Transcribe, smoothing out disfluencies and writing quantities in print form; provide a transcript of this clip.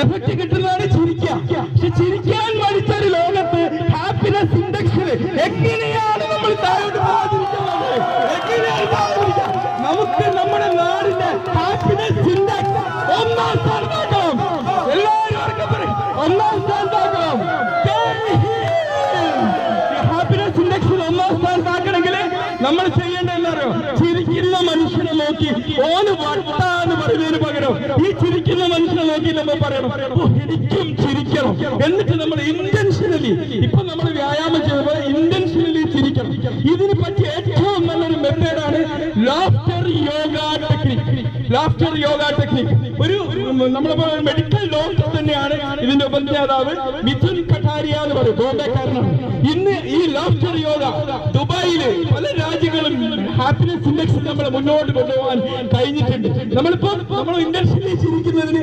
Effect കിട്ടുന്നതാണ് ചിരിക്കുക. പക്ഷെ ചിരിക്കാൻ മടിച്ചൊരു ലോകത്ത് ഹാപ്പിനെസ് ഇൻഡെക്സിൽ എങ്ങനെയാണ് നമ്മൾ താഴോട്ട് പോകാതിരിക്കുന്നത്? നമുക്ക് നമ്മുടെ നാടിന്റെ ഹാപ്പിനെസ് ഇൻഡെക്സ് ഒന്നാം സ്ഥാനത്താക്കണം. എല്ലാവരും പറയും ഒന്നാം സ്ഥാനത്താക്കണം. ഹാപ്പിനെസ് ഇൻഡെക്സിൽ ഒന്നാം സ്ഥാനത്താക്കണമെങ്കിൽ നമ്മൾ ചെയ്യേണ്ട എന്താണോ? ചിരിക്കുന്ന മനുഷ്യനെ നോക്കി ഓന് വട്ടാന്ന് പറയുന്നതിന് പകരം ഈ ചിരിക്കുന്ന മനുഷ്യനെ നോക്കി നമ്മൾ പറയണം എനിക്കും ചിരിക്കണം. എന്നിട്ട് നമ്മൾ ഇന്റൻഷനലി ഇപ്പൊ നമ്മൾ വ്യായാമം ചെയ്യുമ്പോൾ ഇന്റൻഷനലി ചിരിക്കണം. ഇതിന് പറ്റിയ ഏറ്റവും നല്ലൊരു മെത്തേഡാണ് laughter yoga technique. Laughter yoga technique ഒരു നമ്മളെ മെഡിക്കൽ ഡോക്ടർ തന്നെയാണ് ഇതിന്റെ ഉപജ്ഞാതാവ് മിഥുൻ കഠാരിയ എന്ന് പറയും, ബോംബെക്കാരനാണ്. ഇന്ന് ഈ ലാഫ്റ്റർ യോഗ ദുബായില് പല രാജ്യങ്ങളും ഹാപ്പിനെസ് ഇൻഡെക്സ് നമ്മൾ മുന്നോട്ട് കൊണ്ടുപോകാൻ കഴിഞ്ഞിട്ടുണ്ട്. നമ്മൾ ഇന്റൻഷനലി ചിരിക്കുന്നതിന്